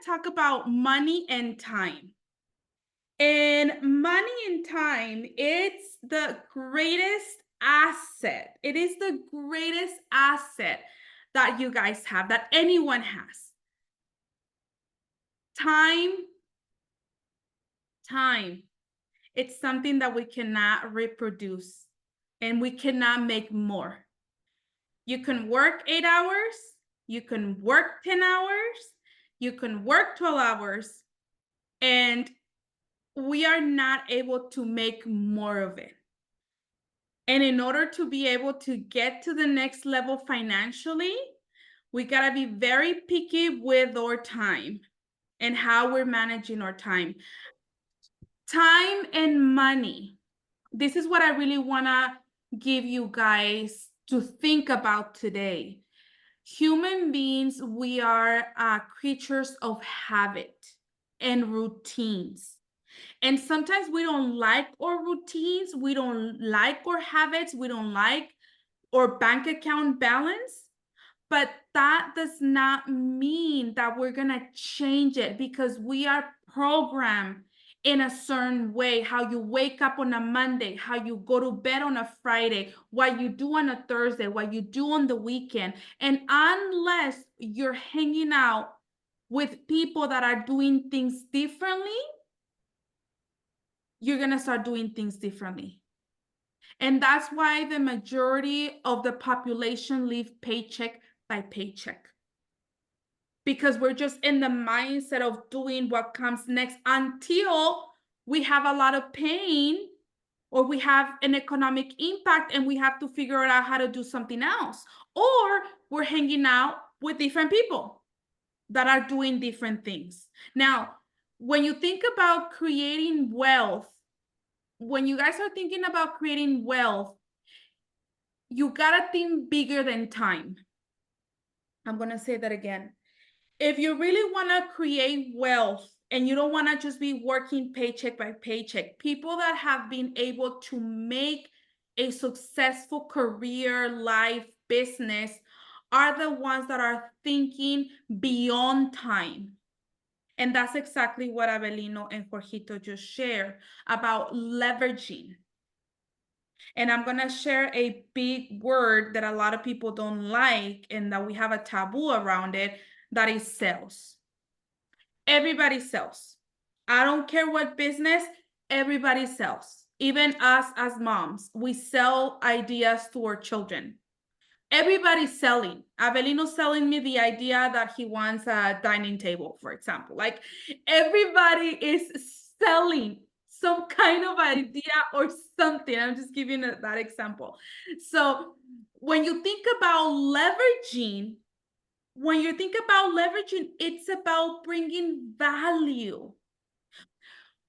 talk about money and time. And money and time, it's the greatest asset. It is the greatest asset that you guys have, that anyone has. Time, time. It's something that we cannot reproduce and we cannot make more. You can work 8 hours, you can work 10 hours, you can work 12 hours, and we are not able to make more of it. And in order to be able to get to the next level financially, we got to be very picky with our time and how we're managing our time. Time and money. This is what I really want to give you guys to think about today. Human beings, we are creatures of habit and routines. And sometimes we don't like our routines, we don't like our habits, we don't like our bank account balance. But that does not mean that we're going to change it, because we are programmed in a certain way. How you wake up on a Monday, how you go to bed on a Friday, what you do on a Thursday, what you do on the weekend. And unless you're hanging out with people that are doing things differently, you're going to start doing things differently. And that's why the majority of the population live paycheck by paycheck. Because we're just in the mindset of doing what comes next until we have a lot of pain or we have an economic impact and we have to figure out how to do something else. Or we're hanging out with different people that are doing different things. Now, when you think about creating wealth, when you guys are thinking about creating wealth, you gotta think bigger than time. I'm gonna say that again. If you really wanna create wealth and you don't wanna just be working paycheck by paycheck, people that have been able to make a successful career, life, business are the ones that are thinking beyond time. And that's exactly what Avelino and Jorgito just shared about leveraging. And I'm going to share a big word that a lot of people don't like and that we have a taboo around it, that is sales. Everybody sells. I don't care what business, everybody sells. Even us as moms, we sell ideas to our children. Everybody's selling. Avelino's selling me the idea that he wants a dining table, for example. Like, everybody is selling some kind of idea or something. I'm just giving that example. So when you think about leveraging, it's about bringing value.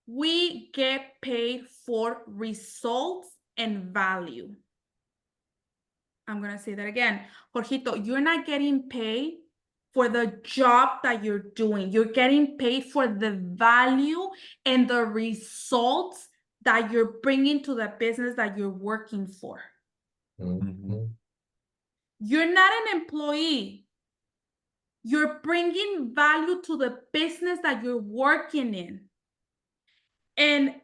We get paid for results and value. I'm going to say that again. Jorgito, you're not getting paid for the job that you're doing. You're getting paid for the value and the results that you're bringing to the business that you're working for. Mm-hmm. You're not an employee. You're bringing value to the business that you're working in. And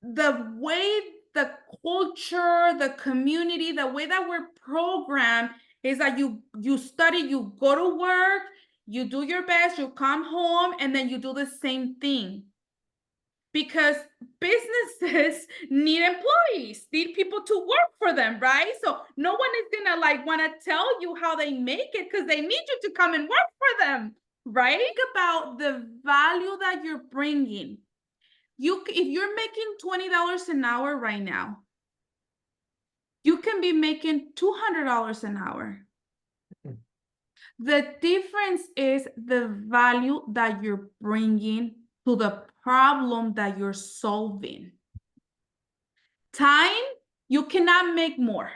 the way the culture, the community, the way that we're programmed is that you study, you go to work, you do your best, you come home, and then you do the same thing. Because businesses need employees, need people to work for them, right? So no one is gonna want to tell you how they make it, because they need you to come and work for them, right? Think about the value that you're bringing. If you're making $20 an hour right now, you can be making $200 an hour. The difference is the value that you're bringing to the problem that you're solving. Time, you cannot make more.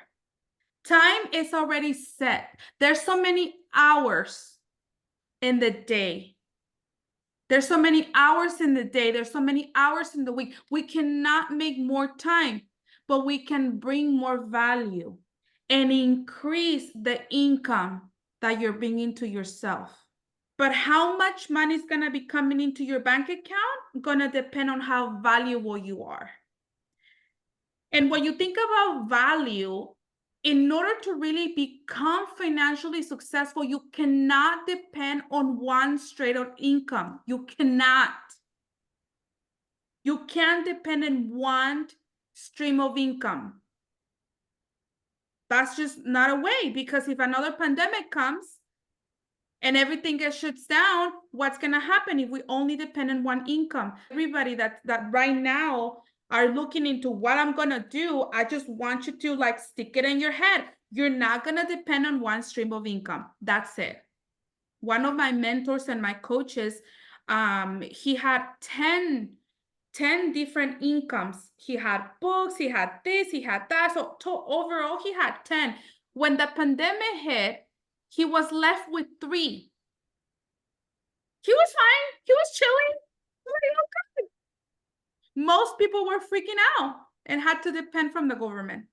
Time is already set. There's so many hours in the day. There's so many hours in the day. There's so many hours in the week. We cannot make more time, but we can bring more value and increase the income that you're bringing to yourself. But how much money is going to be coming into your bank account going to depend on how valuable you are. And when you think about value, in order to really become financially successful, you cannot depend on one straight of income. You cannot. You can't depend on one stream of income. That's just not a way, because if another pandemic comes and everything gets shut down, what's going to happen if we only depend on one income? Everybody that right now are looking into what I'm going to do, I just want you to like stick it in your head. You're not going to depend on one stream of income. That's it. One of my mentors and my coaches, he had 10 different incomes. He had books, he had this, he had that. So overall, he had 10. When the pandemic hit, he was left with 3. He was fine. He was chilling. Okay. Most people were freaking out and had to depend from the government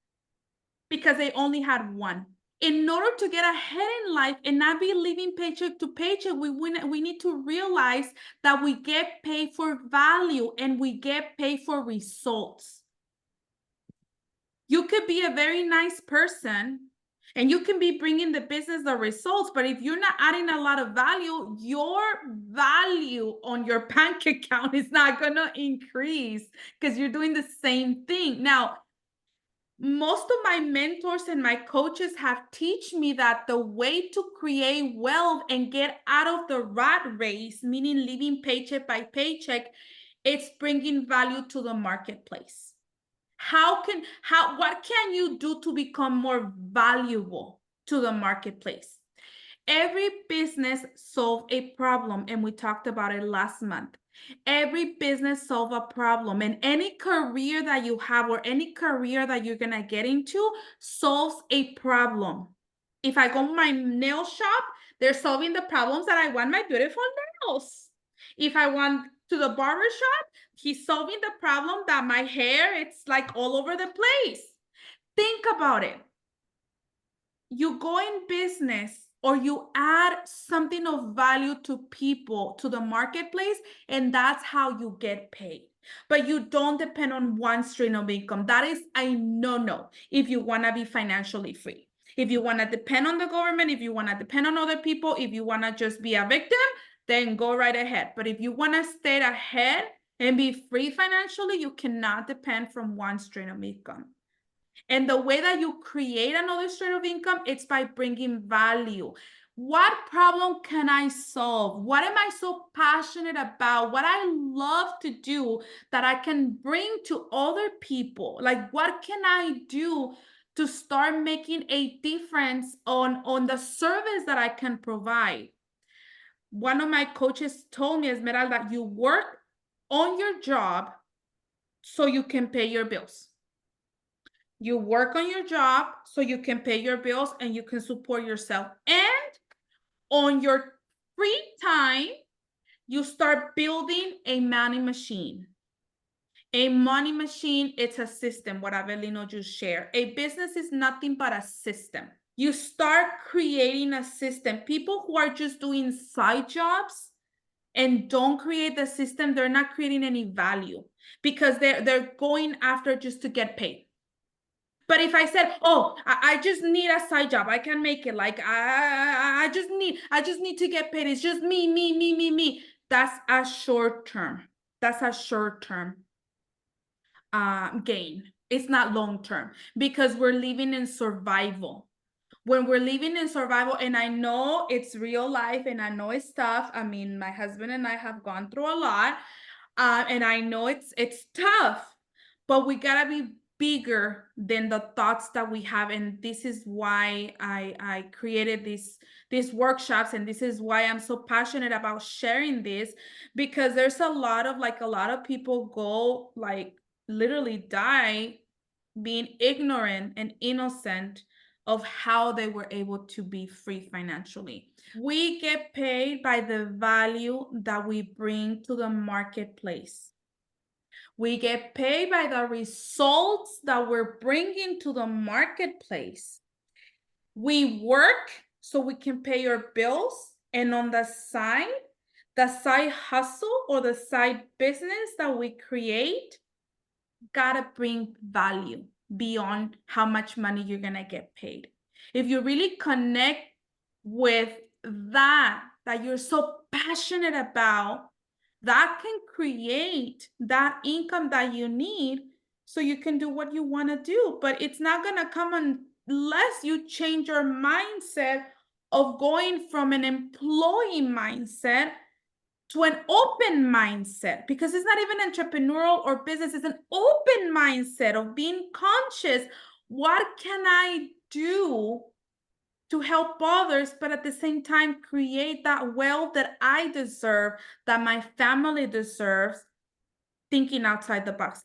because they only had 1. In order to get ahead in life and not be living paycheck to paycheck, we need to realize that we get paid for value and we get paid for results. You could be a very nice person and you can be bringing the business the results, but if you're not adding a lot of value, your value on your bank account is not going to increase because you're doing the same thing. Now, most of my mentors and my coaches have taught me that the way to create wealth and get out of the rat race, meaning living paycheck by paycheck, it's bringing value to the marketplace. What can you do to become more valuable to the marketplace? Every business solves a problem, and we talked about it last month. Every business solves a problem, and any career that you have or any career that you're gonna get into solves a problem. If I go to my nail shop, they're solving the problems that I want my beautiful nails. If I want to the barber shop, he's solving the problem that my hair, it's like all over the place. Think about it. You go in business or you add something of value to people, to the marketplace, and that's how you get paid. But you don't depend on one stream of income. That is a no-no if you want to be financially free. If you want to depend on the government, if you want to depend on other people, if you want to just be a victim, then go right ahead. But if you want to stay ahead and be free financially, you cannot depend from one stream of income. And the way that you create another stream of income, it's by bringing value. What problem can I solve? What am I so passionate about? What I love to do that I can bring to other people? Like, what can I do to start making a difference on the service that I can provide? One of my coaches told me, Esmeralda, you work on your job so you can pay your bills. You work on your job so you can pay your bills and you can support yourself. And on your free time, you start building a money machine. A money machine, it's a system, what Avelino just shared. A business is nothing but a system. You start creating a system. People who are just doing side jobs and don't create the system, they're not creating any value because they're going after just to get paid. But if I said, oh, I just need a side job, I can make it. Like I just need to get paid. It's just me. That's a short term. That's a short term gain. It's not long term because we're living in survival. When we're living in survival, and I know it's real life and I know it's tough. I mean, my husband and I have gone through a lot, and I know it's tough, but we gotta be bigger than the thoughts that we have. And this is why I created these workshops, and this is why I'm so passionate about sharing this, because there's a lot of people go like literally die being ignorant and innocent of how they were able to be free financially. We get paid by the value that we bring to the marketplace. We get paid by the results that we're bringing to the marketplace. We work so we can pay our bills And on the side hustle or the side business that we create gotta bring value beyond how much money you're gonna get paid. If you really connect with that you're so passionate about, that can create that income that you need so you can do what you want to do. But it's not gonna come unless you change your mindset of going from an employee mindset to an open mindset, because it's not even entrepreneurial or business, it's an open mindset of being conscious. What can I do to help others, but at the same time create that wealth that I deserve, that my family deserves, thinking outside the box?